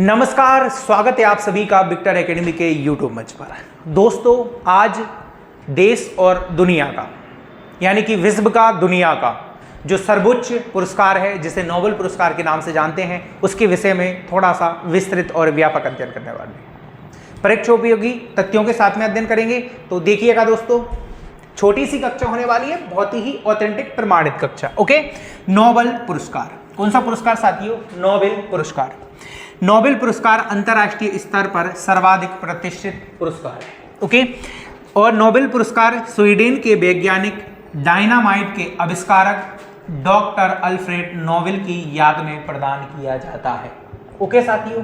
नमस्कार, स्वागत है आप सभी का विक्टर एकेडमी के यूट्यूब मंच पर। दोस्तों, आज देश और दुनिया का यानी कि विश्व का, दुनिया का जो सर्वोच्च पुरस्कार है जिसे नोबेल पुरस्कार के नाम से जानते हैं, उसके विषय में थोड़ा सा विस्तृत और व्यापक अध्ययन करने वाले हैं। परीक्षोपयोगी तथ्यों के साथ में अध्ययन करेंगे। तो देखिएगा दोस्तों, छोटी सी कक्षा होने वाली है, बहुत ही ऑथेंटिक प्रमाणित कक्षा। ओके, नोबेल पुरस्कार कौन सा पुरस्कार साथियों? नोबेल पुरस्कार। नोबेल पुरस्कार अंतर्राष्ट्रीय स्तर पर सर्वाधिक प्रतिष्ठित पुरस्कार है। ओके, और नोबेल पुरस्कार स्वीडन के वैज्ञानिक डायनामाइट के आविष्कारक डॉक्टर अल्फ्रेड नोबेल की याद में प्रदान किया जाता है। ओके साथियों,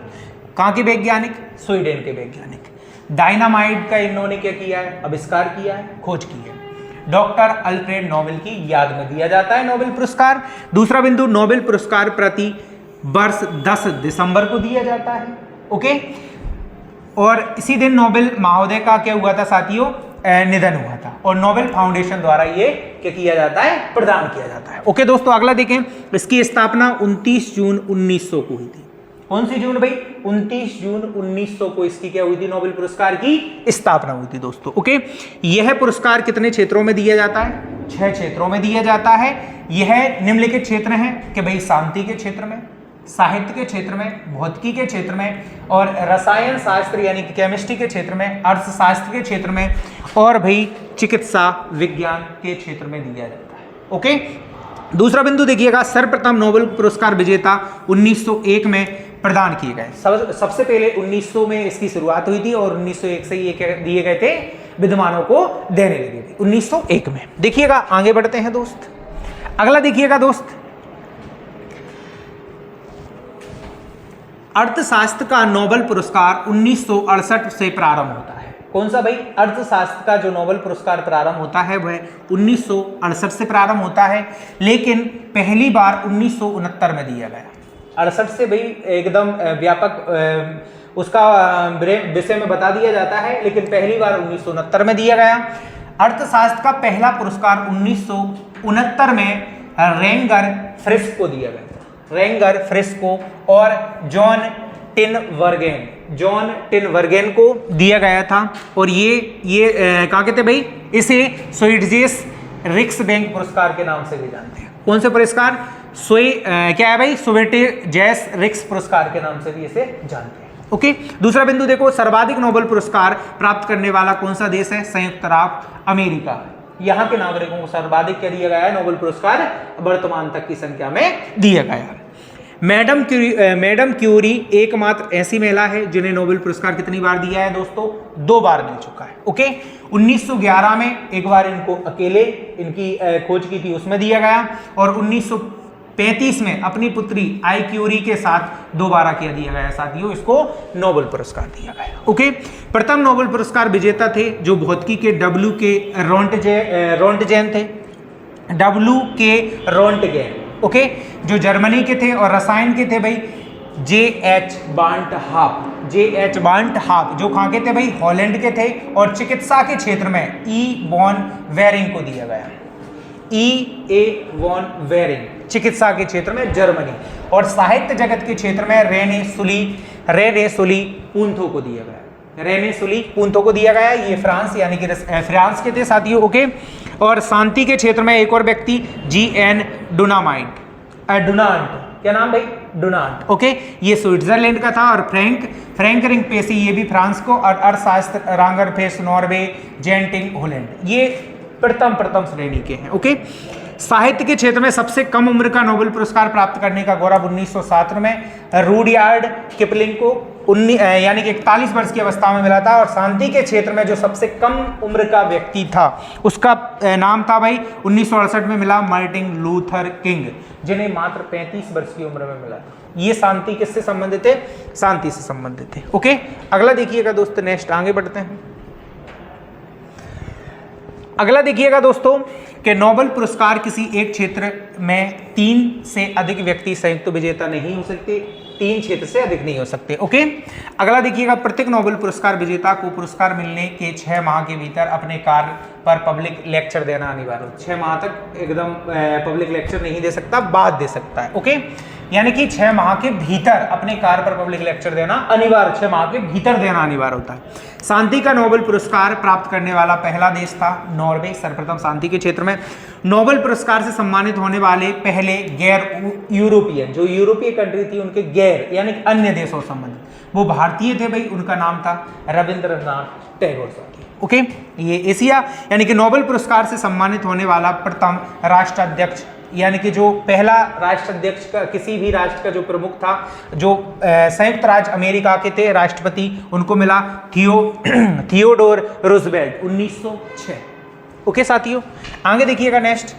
कहाँ के वैज्ञानिक? स्वीडन के वैज्ञानिक। डायनामाइट का इन्होंने क्या किया है? आविष्कार किया है, खोज की है। डॉक्टर अल्फ्रेड नोबेल की याद में दिया जाता है नोबेल पुरस्कार। दूसरा बिंदु, नोबेल पुरस्कार प्रति वर्ष 10 दिसंबर को दिया जाता है। ओके, और इसी दिन नोबेल महोदय का क्या हुआ था साथियों? निधन हुआ था, और नोबेल फाउंडेशन द्वारा ये क्या किया जाता है? प्रदान किया जाता है। ओके दोस्तों, अगला देखें। इसकी स्थापना 29 जून 1900 को हुई थी। कौन सी जून भाई? 29 जून 1900 को इसकी क्या हुई थी? नोबेल पुरस्कार की स्थापना हुई थी दोस्तों। ओके, यह पुरस्कार कितने क्षेत्रों में दिया जाता है? 6 क्षेत्रों में दिया जाता है। यह निम्नलिखित क्षेत्र हैं कि भाई शांति के क्षेत्र में, साहित्य के क्षेत्र में, भौतिकी के क्षेत्र में, और रसायन शास्त्र यानी कि केमिस्ट्री के क्षेत्र में, अर्थशास्त्र के क्षेत्र में, और भाई चिकित्सा विज्ञान के क्षेत्र में दिया जाता है। ओके, दूसरा बिंदु देखिएगा, सर्वप्रथम नोबेल पुरस्कार विजेता 1901 में प्रदान किए गए। सबसे पहले 1900 में इसकी शुरुआत हुई थी और 1901 से ये दिए गए थे, विद्वानों को देने लगे थे 1901 में। देखिएगा, आगे बढ़ते हैं दोस्त। अगला देखिएगा दोस्त, अर्थशास्त्र का नोबेल पुरस्कार 1968 से प्रारंभ होता है। कौन सा भाई? अर्थशास्त्र का जो नोबेल पुरस्कार प्रारंभ होता है वह 1968 से प्रारंभ होता है, लेकिन पहली बार 1969 में दिया गया। 68 से भाई एकदम व्यापक उसका विषय में बता दिया जाता है, लेकिन पहली बार 1969 में दिया गया। अर्थशास्त्र का पहला पुरस्कार 1969 में रेंगर फ्रिस्क को दिया गया। रेंगर फ्रिस्को और जॉन टिनवर्गेन को दिया गया था, और ये क्या कहते हैं भाई? इसे स्वीडिश रिक्सबैंक पुरस्कार के नाम से भी जानते हैं। कौन से पुरस्कार? क्या है भाई? स्वीडिश रिक्स पुरस्कार के नाम से भी इसे जानते हैं। ओके, दूसरा बिंदु देखो, सर्वाधिक नोबेल पुरस्कार प्राप्त करने वाला कौन सा देश है? संयुक्त अरब अमेरिका। यहाँ के नागरिकों को सर्वाधिक क्या दिया गया है? नोबेल पुरस्कार वर्तमान तक की संख्या में दिया गया। मैडम क्यूरी एकमात्र ऐसी महिला है जिन्हें नोबेल पुरस्कार कितनी बार दिया है दोस्तों? 2 बार मिल चुका है। ओके, 1911 में एक बार इनको अकेले इनकी खोज की थी, उसमें दिया गया, और 1935 में अपनी पुत्री आई क्यूरी के साथ दोबारा क्या दिया गया साथियों? इसको नोबेल पुरस्कार दिया गया। ओके, प्रथम नोबेल पुरस्कार विजेता थे जो भौतिकी के डब्ल्यू के रोंटगेन थे। डब्ल्यू के रोंटगेन, ओके, जो जर्मनी के थे, और रसायन के थे भाई J.H. बार्ट हाफ, जो कहाँ के थे भाई? हॉलैंड के थे, और चिकित्सा के क्षेत्र में E. वॉन वेरिंग को दिया गया। E.A. वॉन वेरिंग चिकित्सा के क्षेत्र में जर्मनी, और साहित्य जगत के क्षेत्र में रेने सुली पूंथो को दिया गया। रेने सुली पूंथो को दिया गया। ये फ्रांस यानी कि फ्रांस के थे साथियों। ओके, और शांति के क्षेत्र में एक और व्यक्ति G.N. डुनांट, क्या नाम भाई? डुनांट। ओके, ये स्विट्जरलैंड का था, और फ्रैंक रिंग पेसी ये भी फ्रांस को, और अर्थशास्त्र रांगर फेस नॉर्वे, जेंटिंग होलैंड, ये प्रथम श्रेणी के हैं। ओके, साहित्य के क्षेत्र में सबसे कम उम्र का नोबेल पुरस्कार प्राप्त करने का गौरव 1907 में रुडयार्ड किपलिंग को यानी कि 41 वर्ष की अवस्था में मिला था, और शांति के क्षेत्र में जो सबसे कम उम्र का व्यक्ति था उसका नाम था भाई 1968 में मिला मार्टिन लूथर किंग, जिन्हें मात्र 35 वर्ष की उम्र में मिला। ये शांति किससे संबंधित थे? शांति से संबंधित थे। ओके, अगला देखिएगा दोस्तों, नेक्स्ट आगे बढ़ते हैं। अगला देखिएगा दोस्तों कि नोबेल पुरस्कार किसी एक क्षेत्र में 3 से अधिक व्यक्ति संयुक्त विजेता नहीं हो सकते। 3 क्षेत्र से अधिक नहीं हो सकते। ओके, अगला देखिएगा, प्रत्येक नोबेल पुरस्कार विजेता को पुरस्कार मिलने के 6 माह के भीतर अपने कार्य पर पब्लिक लेक्चर देना अनिवार्य हो। 6 माह तक एकदम पब्लिक लेक्चर नहीं दे सकता, बाद दे सकता है। ओके, यानी कि 6 माह के भीतर अपने कार्य पर पब्लिक लेक्चर देना अनिवार्य, 6 माह के भीतर देना अनिवार्य होता है। शांति का नोबेल पुरस्कार प्राप्त करने वाला पहला देश था नॉर्वे। सर्वप्रथम शांति के क्षेत्र में नोबेल पुरस्कार से सम्मानित होने वाले पहले गैर यूरोपियन, जो यूरोपीय कंट्री थी उनके गैर यानी अन्य देशों से संबंधित, वो भारतीय थे भाई, उनका नाम था रविंद्रनाथ टैगोर साहब। ओके, ये एशिया यानी कि नोबेल पुरस्कार से सम्मानित होने वाला प्रथम राष्ट्राध्यक्ष, यानी कि जो पहला राष्ट्राध्यक्ष का, किसी भी राष्ट्र का जो प्रमुख था, जो संयुक्त राज्य अमेरिका के थे राष्ट्रपति, उनको मिला थियोडोर रूजवेल्ट 1906। ओके साथियों, आगे देखिएगा नेक्स्ट,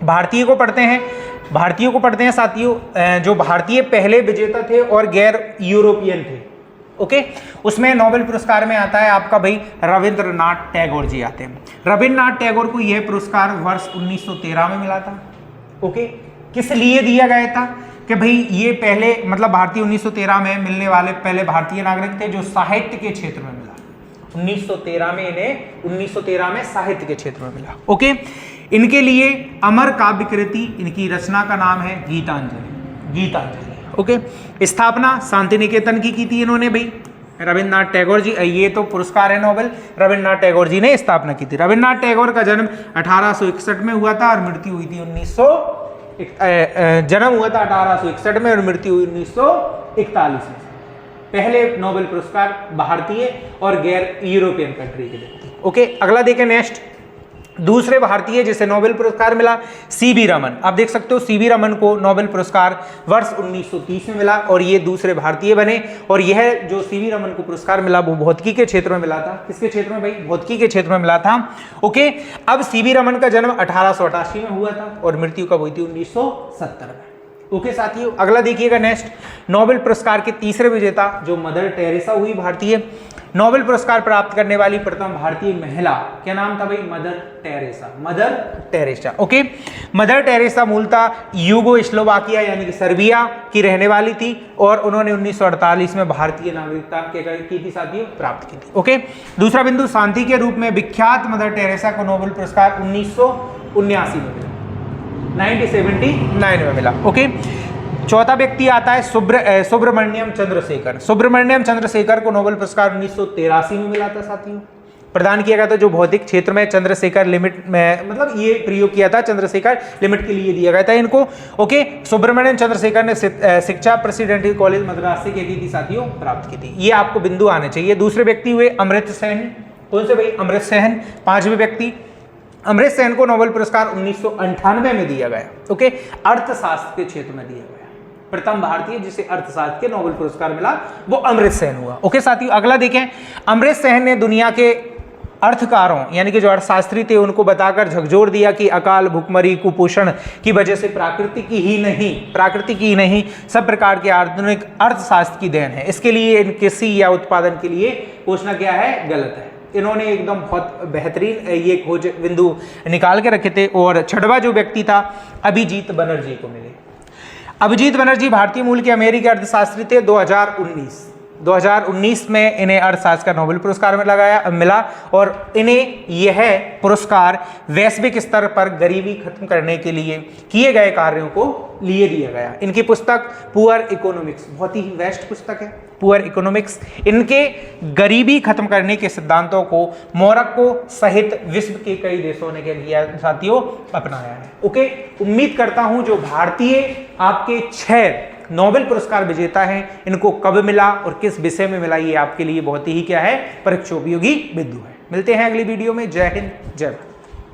भारतीय को पढ़ते हैं साथियों। जो भारतीय पहले विजेता थे और गैर यूरोपियन थे, ओके, उसमें नोबेल पुरस्कार में आता है आपका भाई रविंद्रनाथ टैगोर जी आते हैं। रविंद्रनाथ टैगोर को यह पुरस्कार वर्ष 1913 में मिला था। ओके, किस लिए दिया गया था कि भाई ये पहले मतलब भारतीय 1913 में मिलने वाले पहले भारतीय नागरिक थे जो साहित्य के क्षेत्र में मिला। 1913 में इन्हें 1913 में साहित्य के क्षेत्र में मिला। ओके, इनके लिए अमर काव्य कृति, इनकी रचना का नाम है गीतांजलि। ओके, स्थापना शांति निकेतन की थी इन्होंने भाई रविंद्रनाथ टैगोर जी। ये तो पुरस्कार है नोबेल, रविंद्रनाथ टैगोर जी ने स्थापना की थी। रविंद्रनाथ टैगोर का जन्म 1861 में हुआ था और मृत्यु हुई थी जन्म हुआ था 1861 में और मृत्यु हुई 1941 में। पहले नोबेल पुरस्कार भारतीय और गैर यूरोपियन कंट्री के लिए। ओके, अगला देखें नेक्स्ट, दूसरे भारतीय जिसे नोबेल पुरस्कार मिला सीवी रमन। आप देख सकते हो सीवी रमन को नोबेल पुरस्कार वर्ष 1930 में मिला और ये दूसरे भारतीय बने। और यह जो सीवी रमन को पुरस्कार मिला वो भौतिकी के क्षेत्र में मिला था। किसके क्षेत्र में भाई? भौतिकी के क्षेत्र में मिला था। ओके, अब सीवी रमन का जन्म 1888 में हुआ था और मृत्यु कब हुई थी? 1970 में। ओके साथियों, अगला देखिएगा नेक्स्ट, नोबेल पुरस्कार के तीसरे विजेता जो मदर टेरेसा हुई भारतीय। नोबेल पुरस्कार प्राप्त करने वाली प्रथम भारतीय महिला, क्या नाम था भाई? Mother Teresa. Okay, mother Teresa मूलतः यूगोस्लोवाकिया यानी कि सर्बिया की रहने वाली थी और उन्होंने 1948 में भारतीय नागरिकता की थी साथियों, प्राप्त की थी। ओके, दूसरा बिंदु, शांति के रूप में विख्यात मदर टेरेसा को नोबेल पुरस्कार 1979 में मिला, 1979 में मिला। ओके, चौथा व्यक्ति आता है सुब्रमण्यम चंद्रशेखर को नोबेल पुरस्कार 1983 में मिला था साथियों, प्रदान किया गया था। जो भौतिक क्षेत्र में चंद्रशेखर लिमिट में मतलब ये प्रयोग किया था, चंद्रशेखर लिमिट के लिए दिया गया था इनको। ओके, सुब्रमण्यम चंद्रशेखर ने शिक्षा प्रेसिडेंटल कॉलेज मद्रास से की थी साथियों, प्राप्त की थी। ये आपको बिंदु आने चाहिए। दूसरे व्यक्ति हुए अमृत सेन। कौन से भाई? अमृत सेन। पांचवें व्यक्ति अमृत सेन को नोबेल पुरस्कार 1998 में दिया गया। ओके, अर्थशास्त्र के क्षेत्र में दिया गया। प्रथम भारतीय जिसे अर्थशास्त्र के नोबेल पुरस्कार मिला वो अमृत सेन हुआ। ओके साथियों, अगला देखें, अमृत सेन ने दुनिया के अर्थकारों यानी कि जो अर्थशास्त्री थे उनको बताकर झकझोर दिया कि अकाल, भूखमरी, कुपोषण की वजह से प्राकृतिक ही नहीं सब प्रकार के आधुनिक अर्थशास्त्र की देन है। इसके लिए कृषि या उत्पादन के लिए पूछना क्या है? गलत है। इन्होंने एकदम बहुत बेहतरीन ये खोज बिंदु निकाल के रखे थे। और छठवां जो व्यक्ति था अभिजीत बनर्जी को मिले। अभिजीत बनर्जी भारतीय मूल के अमेरिकी अर्थशास्त्री थे। 2019 में इन्हें अर्थशास्त्र का नोबेल पुरस्कार मिला और इन्हें यह पुरस्कार वैश्विक स्तर पर गरीबी खत्म करने के लिए किए गए कार्यों को लिए दिया गया। इनकी पुस्तक पुअर इकोनॉमिक्स बहुत ही बेस्ट पुस्तक है, पुअर इकोनॉमिक्स। इनके गरीबी खत्म करने के सिद्धांतों को मोरक्को सहित विश्व के कई देशों ने क्या किया साथियों? अपनाया है। ओके, उम्मीद करता हूं जो भारतीय आपके 6 नोबेल पुरस्कार विजेता हैं इनको कब मिला और किस विषय में मिला, ये आपके लिए बहुत ही क्या है? परीक्षा उपयोगी बिंदु है। मिलते हैं अगली वीडियो में। जय हिंद, जय भारत।